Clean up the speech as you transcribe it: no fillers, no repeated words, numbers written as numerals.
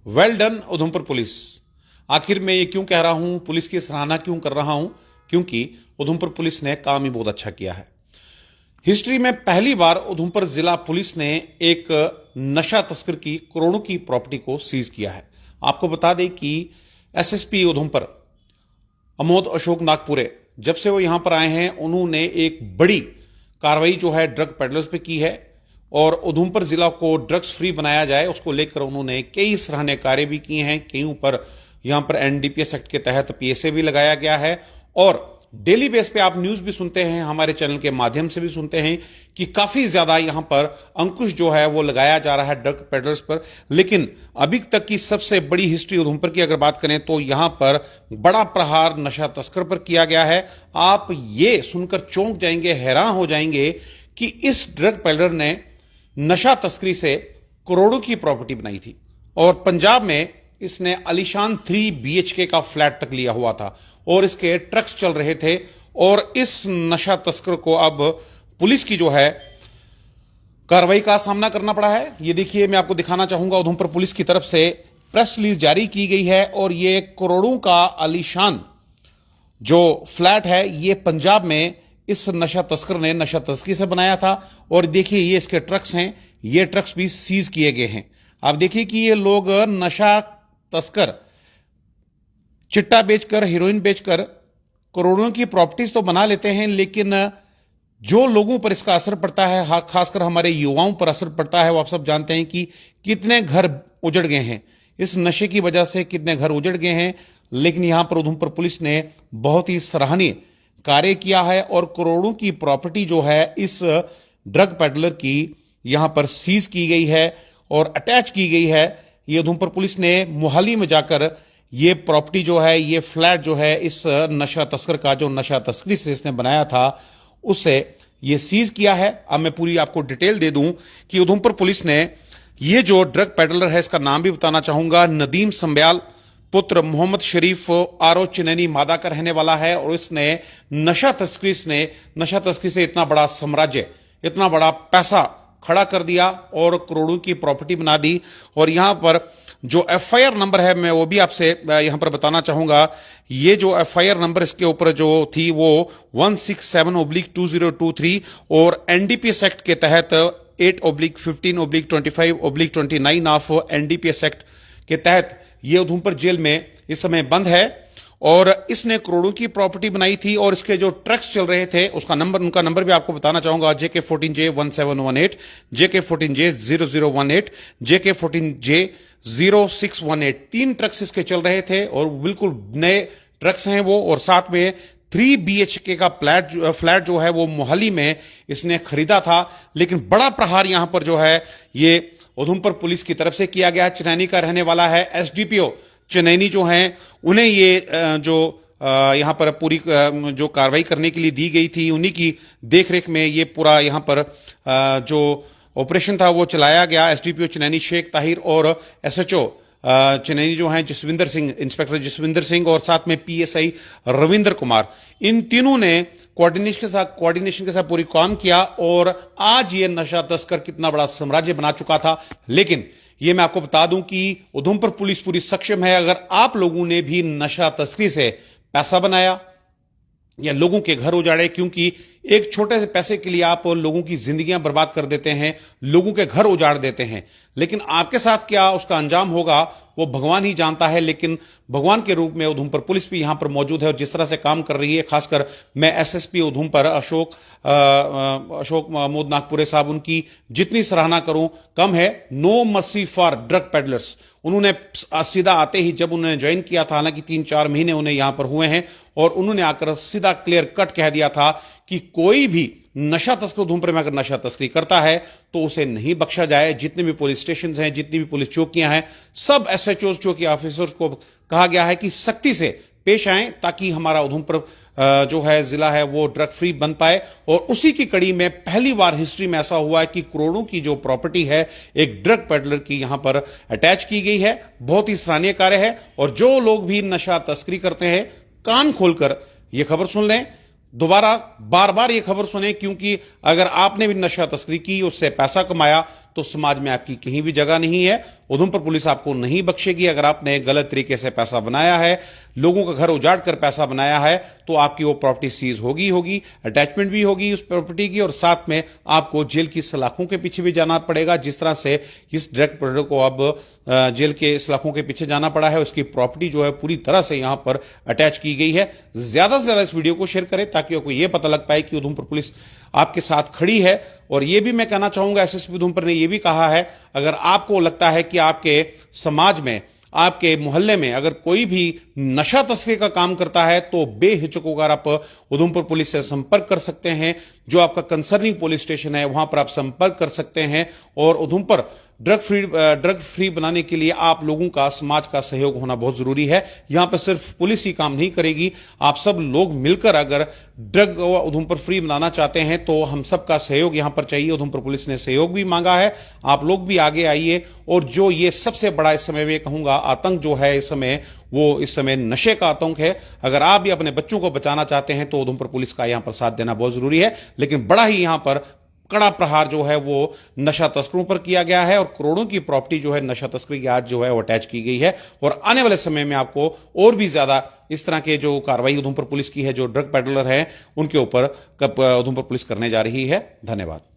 Well done Udhampur police. आखिर मैं ये क्यों कह रहा हूं, पुलिस की सराहना क्यों कर रहा हूं? क्योंकि उधमपुर पुलिस ने काम ही बहुत अच्छा किया है। हिस्ट्री में पहली बार उधमपुर जिला पुलिस ने एक नशा तस्कर की करोड़ों की प्रॉपर्टी को सीज किया है। आपको बता दें कि एसएसपी उधमपुर अमोद अशोक नागपुरे जब से वो यहां पर आए हैं, उन्होंने एक बड़ी कार्रवाई जो है ड्रग पेडलर्स पे की है और उधमपुर जिला को ड्रग्स फ्री बनाया जाए उसको लेकर उन्होंने कई सराहनीय कार्य भी किए हैं। कई पर यहां पर एनडीपीएस एक्ट के तहत पीएसए भी लगाया गया है और डेली बेस पे आप न्यूज भी सुनते हैं, हमारे चैनल के माध्यम से भी सुनते हैं कि काफी ज्यादा यहां पर अंकुश जो है वो लगाया जा रहा है ड्रग पेडलर्स पर। लेकिन अभी तक की सबसे बड़ी हिस्ट्री उधमपुर की अगर बात करें तो यहां पर बड़ा प्रहार नशा तस्कर पर किया गया है। आप ये सुनकर चौंक जाएंगे, हैरान हो जाएंगे कि इस ड्रग पेडलर ने नशा तस्करी से करोड़ों की प्रॉपर्टी बनाई थी और पंजाब में इसने आलीशान 3 BHK का फ्लैट तक लिया हुआ था और इसके ट्रक्स चल रहे थे। और इस नशा तस्कर को अब पुलिस की जो है कार्रवाई का सामना करना पड़ा है। ये देखिए, मैं आपको दिखाना चाहूंगा, उधमपुर पुलिस की तरफ से प्रेस रिलीज जारी की गई है और ये करोड़ों का आलीशान जो फ्लैट है ये पंजाब में इस नशा तस्कर ने नशा तस्करी से बनाया था। और देखिए, ये इसके ट्रक्स हैं, ये ट्रक्स भी सीज किए गए हैं। आप देखिए कि ये लोग नशा तस्कर चिट्टा बेचकर, हीरोइन बेचकर करोड़ों की प्रॉपर्टीज तो बना लेते हैं, लेकिन जो लोगों पर इसका असर पड़ता है, खासकर हमारे युवाओं पर असर पड़ता है, वो आप सब जानते हैं कि कितने घर उजड़ गए हैं इस नशे की वजह से, कितने घर उजड़ गए हैं। लेकिन यहां पर उधमपुर पुलिस ने बहुत ही सराहनीय कार्य किया है और करोड़ों की प्रॉपर्टी जो है इस ड्रग पेडलर की यहां पर सीज की गई है और अटैच की गई है। ये उधमपुर पुलिस ने मोहाली में जाकर ये प्रॉपर्टी जो है, ये फ्लैट जो है इस नशा तस्कर का, जो नशा तस्करी से इसने बनाया था, उससे ये सीज किया है। अब मैं पूरी आपको डिटेल दे दूं कि उधमपुर पुलिस ने ये जो ड्रग पेडलर है, इसका नाम भी बताना चाहूंगा, नदीम संब्याल पुत्र मोहम्मद शरीफ आरो चिनैनी मादा का रहने वाला है और इसने नशा तस्करी से इतना बड़ा साम्राज्य, इतना बड़ा पैसा खड़ा कर दिया और करोड़ों की प्रॉपर्टी बना दी। और यहां पर जो एफआईआर नंबर है, मैं वो भी आपसे यहां पर बताना चाहूंगा। ये जो एफआईआर नंबर इसके ऊपर जो थी वो 167/2023 और एनडीपीएस एक्ट के तहत 8/15/25/29 ऑफ एनडीपीएस एक्ट के तहत ये उधमपुर जेल में इस समय बंद है और इसने करोड़ों की प्रॉपर्टी बनाई थी। और इसके जो ट्रक्स चल रहे थे उनका नंबर भी आपको बताना चाहूंगा, JK14J1718, JK14J0018, JK14J0618। 3 ट्रक्स इसके चल रहे थे और बिल्कुल नए ट्रक्स हैं वो। और साथ में 3 BHK का फ्लैट जो है वो मोहाली में इसने खरीदा था। लेकिन बड़ा प्रहार यहां पर जो है ये उधमपुर पुलिस की तरफ से किया गया। चिनैनी का रहने वाला है, एसडीपीओ चिनैनी जो हैं, उन्हें ये जो यहां पर पूरी जो कार्रवाई करने के लिए दी गई थी, उन्हीं की देखरेख में ये पूरा यहां पर जो ऑपरेशन था वो चलाया गया। एसडीपीओ चिनैनी शेख ताहिर और एसएचओ चिनैनी जो हैं जसविंदर सिंह, इंस्पेक्टर जसविंदर सिंह और साथ में पीएसआई रविंद्र कुमार, इन तीनों ने कोऑर्डिनेशन के साथ पूरी काम किया और आज ये नशा तस्कर कितना बड़ा साम्राज्य बना चुका था। लेकिन ये मैं आपको बता दूं कि उधमपुर पुलिस पूरी सक्षम है। अगर आप लोगों ने भी नशा तस्करी से पैसा बनाया या लोगों के घर उजाड़े, क्योंकि एक छोटे से पैसे के लिए आप लोगों की जिंदगियां बर्बाद कर देते हैं, लोगों के घर उजाड़ देते हैं, लेकिन आपके साथ क्या उसका अंजाम होगा वो भगवान ही जानता है। लेकिन भगवान के रूप में उधमपुर पुलिस भी यहां पर मौजूद है और जिस तरह से काम कर रही है, खासकर मैं एसएसपी उधमपुर अशोक महमूद नागपुरे साहब, उनकी जितनी सराहना करूं कम है। No mercy for drug peddlers, उन्होंने सीधा आते ही जब उन्होंने ज्वाइन किया था, हालांकि 3-4 महीने उन्हें यहां पर हुए हैं, और उन्होंने आकर सीधा क्लियर कट कह दिया था कि कोई भी नशा तस्कर उधमपुर में अगर नशा तस्करी करता है तो उसे नहीं बख्शा जाए। जितने भी पुलिस स्टेशन हैं, जितनी भी पुलिस चौकियां हैं, सब एसएचओ चौकी ऑफिसर्स को कहा गया है कि सख्ती से पेश आएं ताकि हमारा उधमपुर जो है जिला है वो ड्रग फ्री बन पाए। और उसी की कड़ी में पहली बार हिस्ट्री में ऐसा हुआ है कि करोड़ों की जो प्रॉपर्टी है एक ड्रग पेडलर की यहां पर अटैच की गई है। बहुत ही सराहनीय कार्य है और जो लोग भी नशा तस्करी करते हैं कान खोलकर यह खबर सुन लें, दोबारा बार बार यह खबर सुने, क्योंकि अगर आपने भी नशा तस्करी की, उससे पैसा कमाया, तो समाज में आपकी कहीं भी जगह नहीं है। उधमपुर पुलिस आपको नहीं बख्शेगी। अगर आपने गलत तरीके से पैसा बनाया है, लोगों का घर उजाड़ कर पैसा बनाया है, तो आपकी वो प्रॉपर्टी सीज होगी, अटैचमेंट भी होगी उस प्रॉपर्टी की, और साथ में आपको जेल की सलाखों के पीछे भी जाना पड़ेगा। जिस तरह से इस डायरेक्ट प्रेडेटर को अब जेल के सलाखों के पीछे जाना पड़ा है, उसकी प्रॉपर्टी जो है पूरी तरह से यहां पर अटैच की गई है। ज्यादा से ज्यादा इस वीडियो को शेयर करें ताकि आपको यह पता लग पाए कि उधमपुर पुलिस आपके साथ खड़ी है। और यह भी मैं कहना चाहूंगा, एसएसपी उधमपुर ने यह भी कहा है, अगर आपको लगता है कि आपके समाज में, आपके मोहल्ले में अगर कोई भी नशा तस्करी का काम करता है, तो बेहिचक होकर आप उधमपुर पुलिस से संपर्क कर सकते हैं। जो आपका कंसर्निंग पुलिस स्टेशन है वहां पर आप संपर्क कर सकते हैं। और उधमपुर ड्रग फ्री बनाने के लिए आप लोगों का, समाज का सहयोग होना बहुत जरूरी है। यहां पर सिर्फ पुलिस ही काम नहीं करेगी, आप सब लोग मिलकर अगर ड्रग उधमपुर फ्री बनाना चाहते हैं तो हम सबका सहयोग यहां पर चाहिए। उधमपुर पुलिस ने सहयोग भी मांगा है, आप लोग भी आगे आइए। और जो ये सबसे बड़ा इस समय में कहूंगा आतंक जो है इस समय, वो इस समय नशे का आतंक है। अगर आप भी अपने बच्चों को बचाना चाहते हैं तो उधमपुर पुलिस का यहां पर साथ देना बहुत जरूरी है। लेकिन बड़ा ही यहां पर कड़ा प्रहार जो है वो नशा तस्करों पर किया गया है, और करोड़ों की प्रॉपर्टी जो है नशा तस्करी की आज जो है वो अटैच की गई है। और आने वाले समय में आपको और भी ज्यादा इस तरह के जो कार्रवाई उधमपुर पुलिस की है, जो ड्रग पेडलर हैं उनके ऊपर उधमपुर पुलिस करने जा रही है। धन्यवाद।